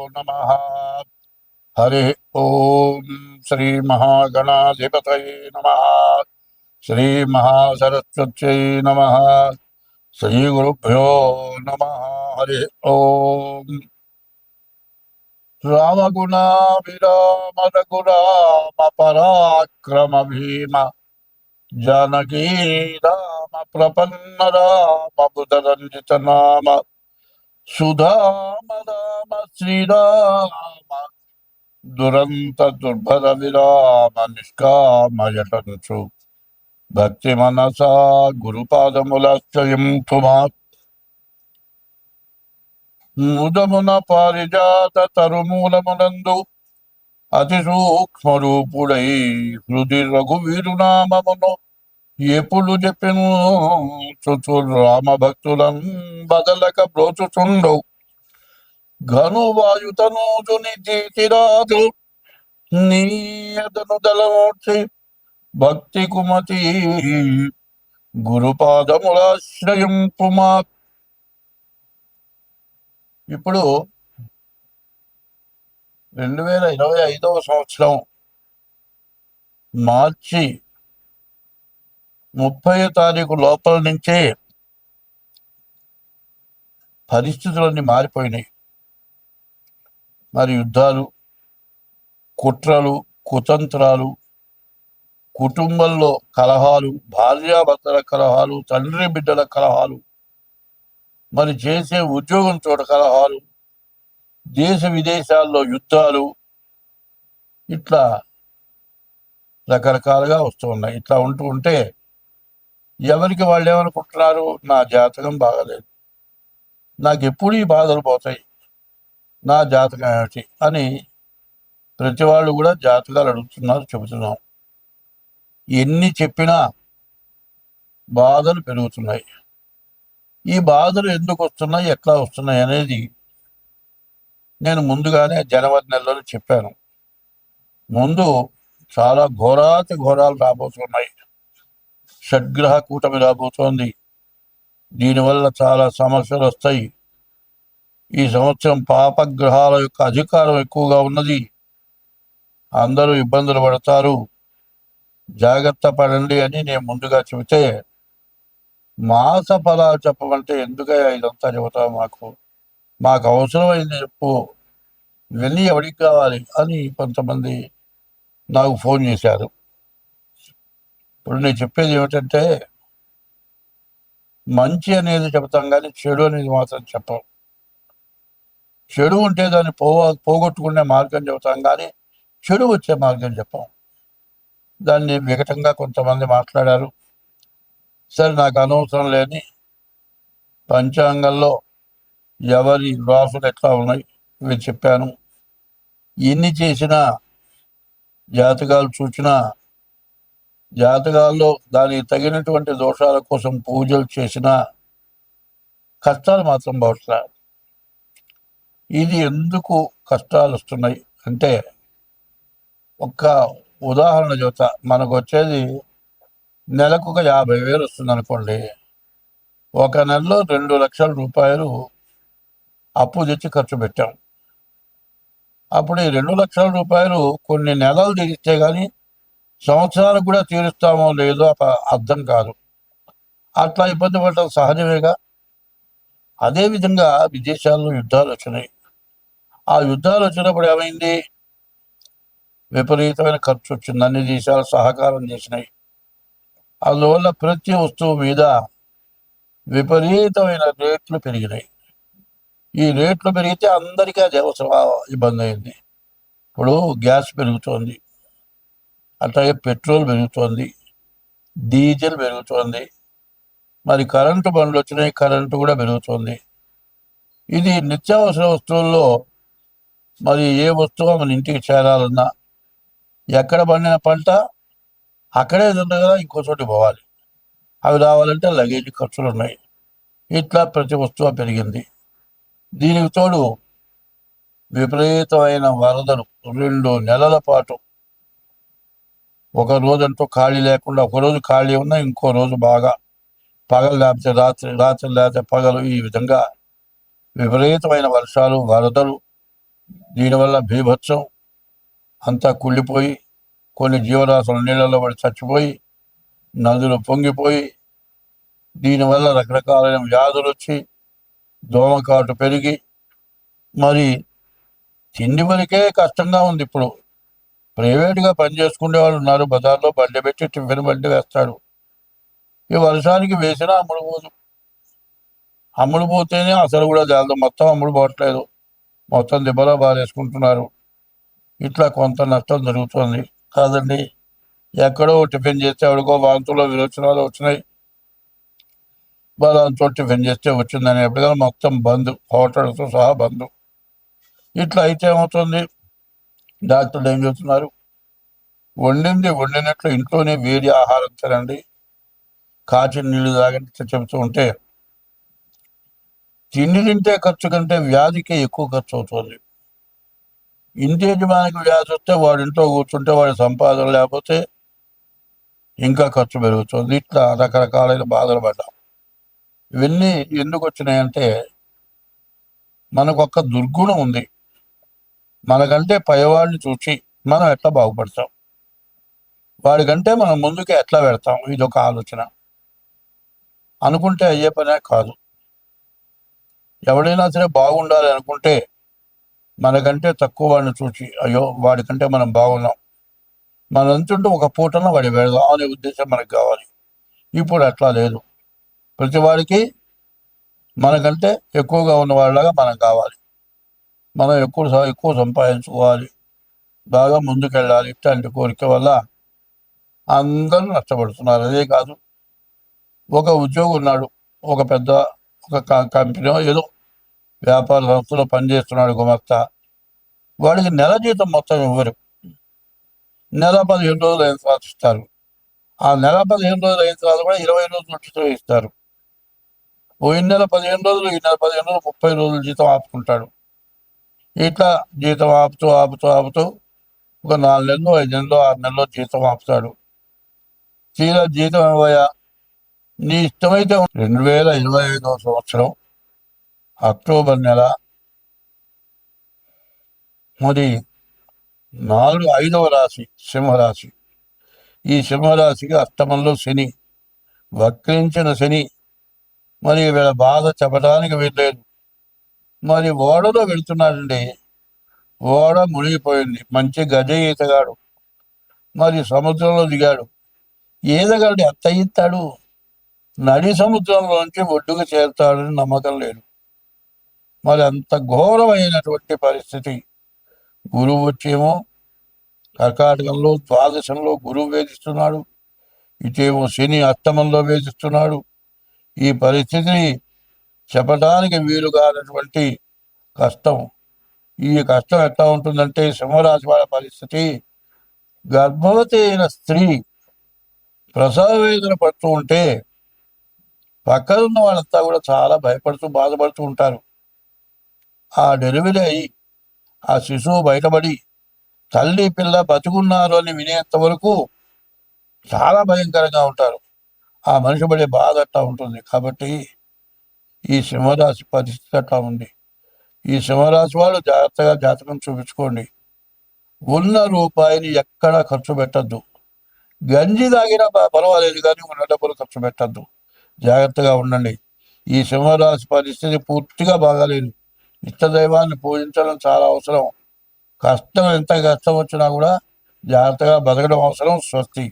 नमः। हरि ओम श्री महागणाधिपतये नमः। श्री महासरस्वत्यै नमः। श्री गुरुभ्यो नमः। हरि ओम रामगुणाभिराम रघुराम पराक्रम भीम जानकी राम प्रपन्न राम बुधरंजित नाम सुधाम राम श्रीराम दुरंत दुर्भर विराम निष्कामयटंसु भक्ति मनसा गुरुपादमुलाश्रयं तुमा मुदमुन पारिजात तरुमूलमुనందు అతి సూక్ష్మరూపుడై హృది రఘువీరునామమును ఎప్పుడు చెప్పెను చుచు రామ భక్తులం బదలక బ్రోచుచుండు ఘనువాయుతనూజుని తీసిరాజు నీయదను దళమూర్చి భక్తి కుమతి గురుపాదములాశ్రయం పుమా. ఇప్పుడు 2025వ సంవత్సరం మార్చి 30వ తారీఖు లోపల నుంచే పరిస్థితులన్నీ మారిపోయినాయి. మరి యుద్ధాలు, కుట్రలు, కుతంత్రాలు, కుటుంబంలో కలహాలు, భార్యాభర్తల కలహాలు, తండ్రి బిడ్డల కలహాలు, మరి చేసే ఉద్యోగం చోట కలహాలు, దేశ విదేశాల్లో యుద్ధాలు, ఇట్లా రకరకాలుగా వస్తూ ఉన్నాయి. ఇట్లా ఉంటే ఎవరికి వాళ్ళు ఏమనుకుంటున్నారు, నా జాతకం బాగలేదు, నాకు ఎప్పుడు ఈ బాధలు పోతాయి, నా జాతకం ఏమిటి అని ప్రతి వాళ్ళు కూడా జాతకాలు అడుగుతున్నారు, చెబుతున్నాం. ఎన్ని చెప్పినా బాధలు పెరుగుతున్నాయి. ఈ బాధలు ఎందుకు వస్తున్నాయి, ఎట్లా వస్తున్నాయి అనేది నేను ముందుగానే జనవరి నెలలో చెప్పాను. ముందు చాలా ఘోరాతి ఘోరాలు రాబోతున్నాయి. షడ్గ్రహ కూటమి రాబోతోంది. దీనివల్ల చాలా సమస్యలు వస్తాయి. ఈ సంవత్సరం పాపగ్రహాల యొక్క అధికారం ఎక్కువగా ఉన్నది. అందరూ ఇబ్బందులు పడతారు, జాగ్రత్త పడండి అని నేను ముందుగా చెబితే, మాస ఫలాలు చెప్పమంటే ఎందుకయ్యా ఇదంతా చెబుతావు, మాకు అవసరమైంది చెప్పు, ఇవన్నీ ఎవరికి కావాలి అని కొంతమంది నాకు ఫోన్ చేశారు. ఇప్పుడు నేను చెప్పేది ఏమిటంటే, మంచి అనేది చెబుతాం కానీ చెడు అనేది మాత్రం చెప్పం. చెడు ఉంటే దాన్ని పోగొట్టుకునే మార్గం చెబుతాం కానీ చెడు వచ్చే మార్గం చెప్పాం. దాన్ని వికటంగా కొంతమంది మాట్లాడారు. సరే, నాకు అనవసరం లేని పంచాంగంలో ఎవరి రాసులు ఎట్లా ఉన్నాయి ఇవి చెప్పాను. ఎన్ని చేసినా, జాతకాలు చూసినా, జాతకాల్లో దానికి తగినటువంటి దోషాల కోసం పూజలు చేసినా కష్టాలు మాత్రం పడట్లేదు. ఇది ఎందుకు కష్టాలు వస్తున్నాయి అంటే, ఒక్క ఉదాహరణ చెబుతా. మనకు వచ్చేది నెలకు ఒక 50,000 వస్తుంది అనుకోండి. ఒక నెలలో 2 లక్షల రూపాయలు అప్పు తెచ్చి ఖర్చు పెట్టాం. అప్పుడు ఈ 2 లక్షల రూపాయలు కొన్ని నెలలు తీరిస్తే కానీ సంవత్సరాలకు కూడా తీరుస్తామో లేదో అర్థం కాదు. అట్లా ఇబ్బంది పడటం సహజమేగా. అదేవిధంగా విదేశాల్లో యుద్ధాలు వచ్చినాయి. ఆ యుద్ధాలు వచ్చినప్పుడు ఏమైంది, విపరీతమైన ఖర్చు వచ్చింది. అన్ని దేశాలు సహకారం చేసినాయి. అందువల్ల ప్రతి వస్తువు మీద విపరీతమైన రేట్లు పెరిగినాయి. ఈ రేట్లు పెరిగితే అందరికీ అది అవసరం, ఇబ్బంది అయింది. ఇప్పుడు గ్యాస్ పెరుగుతోంది, అట్లాగే పెట్రోల్ పెరుగుతోంది, డీజిల్ పెరుగుతోంది, మరి కరెంటు బండ్లు వచ్చినాయి, కరెంటు కూడా పెరుగుతోంది. ఇది నిత్యావసర వస్తువుల్లో మరి ఏ వస్తువు మన ఇంటికి చేరాలన్నా, ఎక్కడ పండిన పంట అక్కడే తిండగా ఇంకో చోటు పోవాలి. అవి రావాలంటే లగేజ్ ఖర్చులు ఉన్నాయి. ఇట్లా ప్రతి వస్తువు పెరిగింది. దీనికి తోడు విపరీతమైన వరదలు 2 నెలల పాటు, ఒక రోజంటూ ఖాళీ లేకుండా, ఒకరోజు ఖాళీ ఉన్నా ఇంకో రోజు బాగా, పగలు లేకపోతే రాత్రి, రాత్రి లేకపోతే పగలు, ఈ విధంగా విపరీతమైన వర్షాలు, వరదలు దీనివల్ల బీభత్సం అంతా కుళ్ళిపోయి కొన్ని జీవరాశులు నీళ్ళలో పడి చచ్చిపోయి నదులు పొంగిపోయి దీనివల్ల రకరకాలైన వ్యాధులు వచ్చి దోమకాటు పెరిగి మరి తిండి వరకే కష్టంగా ఉంది ఇప్పుడు. ప్రైవేటుగా పని చేసుకునే వాళ్ళు ఉన్నారు, బజార్లో బండి పెట్టి టిఫిన్ బండి వేస్తాడు. ఈ వర్షానికి వేసినా అమ్ముడు పోదు. అమ్ముడు పోతేనే అసలు కూడా జాలదు, మొత్తం అమ్ముడు పోవట్లేదు, మొత్తం దిబ్బలో బారేసుకుంటున్నారు. ఇట్లా కొంత నష్టం జరుగుతుంది కాదండి. ఎక్కడో టిఫిన్ చేస్తే ఎవరికో వాంతులు విరోచనాలు వచ్చినాయి, బలాంతో టిఫిన్ చేస్తే వచ్చిందని ఎప్పటికైనా మొత్తం బంద్, హోటల్తో సహా బంద్. ఇట్లా అయితే ఏమవుతుంది, డాక్టర్లు ఏం చెబుతున్నారు, వండినట్లు ఇంట్లోనే వేడి ఆహారం తినండి, కాచిన నీళ్లు తాగండి చెబుతూ ఉంటే తిండి తింటే ఖర్చు కంటే వ్యాధికి ఎక్కువ ఖర్చు అవుతుంది. ఇంటి యజమానికి వ్యాధి వస్తే వాడి ఇంట్లో కూర్చుంటే వాడి సంపాదన లేకపోతే ఇంకా ఖర్చు పెరుగుతుంది. ఇట్లా రకరకాలైన బాధలు పడ్డాం. ఇవన్నీ ఎందుకు వచ్చినాయంటే మనకొక్క దుర్గుణం ఉంది. మనకంటే పైవాడిని చూసి మనం ఎట్లా బాగుపడతాం, వాడికంటే మనం ముందుకే ఎట్లా పెడతాం, ఇదొక ఆలోచన. అనుకుంటే అయ్యే పనే కాదు. ఎవడైనా సరే బాగుండాలి అనుకుంటే మనకంటే తక్కువ వాడిని చూసి అయ్యో వాడికంటే మనం బాగున్నాం, మనం ఎంతుంటే ఒక పూటన వాడి పెడదాం అనే ఉద్దేశం మనకు కావాలి. ఇప్పుడు అట్లా లేదు. ప్రతి వాడికి మనకంటే ఎక్కువగా ఉన్న వాళ్ళలాగా మనం కావాలి, మనం ఎక్కువ సంపాదించుకోవాలి, బాగా ముందుకెళ్ళాలి. ఇట్లాంటి కోరిక వల్ల అందరూ నష్టపడుతున్నారు. అదే కాదు, ఒక ఉద్యోగి ఉన్నాడు, ఒక పెద్ద ఒక కంపెనీ ఏదో వ్యాపార సంస్థలో పనిచేస్తున్నాడు గుమస్తా. వాడికి నెల జీతం మొత్తం ఇవ్వరు, నెల 15 రోజులు అయిన తర్వాత ఇస్తారు. ఆ నెల 15 రోజులు అయిన తర్వాత కూడా 20 రోజులు ఉచితం ఇస్తారు. పోయిన నెల 15 రోజులు, ఈ నెల 15 రోజులు, 30 రోజులు జీతం ఆపుకుంటాడు. ఇట్లా జీతం ఆపుతూ ఆపుతూ ఆపుతూ ఒక 4 నెలలు, 5 నెలలు, 6 నెలలు జీతం ఆపుతాడు. తీరా జీతం ఇవ్వయా, నీ ఇష్టమైతే 2025వ సంవత్సరం అక్టోబర్ నెల మరి 5వ రాశి సింహరాశి. ఈ సింహరాశికి అష్టమంలో శని, వక్రించిన శని. మరి వీళ్ళ బాధ చెప్పడానికి వీల్లేదు. మరి ఓడలో వెళుతున్నాడండి, ఓడ మునిగిపోయింది. మంచి గజ ఈతగాడు మరి సముద్రంలో దిగాడు. ఈతగాడు ఎంత ఈతాడు, నడి సముద్రంలోంచి ఒడ్డుకు చేరుతాడని నమ్మకం లేదు. మరి అంత ఘోరమైనటువంటి పరిస్థితి. గురువు వచ్చేమో కర్కాటకంలో ద్వాదశంలో గురువు వేధిస్తున్నాడు, ఇటేమో శని అష్టమంలో వేధిస్తున్నాడు. ఈ పరిస్థితిని చెప్పడానికి వీలు కానటువంటి కష్టం. ఈ కష్టం ఎట్లా ఉంటుందంటే సింహరాశి వాళ్ళ పరిస్థితి, గర్భవతి అయిన స్త్రీ ప్రసవ వేదన పడుతూ ఉంటే పక్కనున్న వాళ్ళంతా కూడా చాలా భయపడుతూ బాధపడుతూ ఉంటారు. ఆ డెలివరీ అయ్యి ఆ శిశువు బయటపడి తల్లి పిల్ల బతుకున్నారు అని వినేంత వరకు చాలా భయంకరంగా ఉంటారు. ఆ మనిషి పడే బాధ అట్లా ఉంటుంది. కాబట్టి ఈ సింహరాశి పరిస్థితి అట్లా ఉంది. ఈ సింహరాశి వాళ్ళు జాగ్రత్తగా జాతకం చూపించుకోండి. ఉన్న రూపాయిని ఎక్కడా ఖర్చు పెట్టద్దు. గంజి తాగినా పర్వాలేదు కానీ ఉన్న డబ్బులు ఖర్చు పెట్టద్దు. జాగ్రత్తగా ఉండండి. ఈ సింహరాశి పరిస్థితి పూర్తిగా బాగాలేదు. ఇష్టదైవాన్ని పూజించడం చాలా అవసరం. కష్టం ఎంత కష్టం వచ్చినా కూడా జాగ్రత్తగా బతకడం అవసరం. స్వస్తి.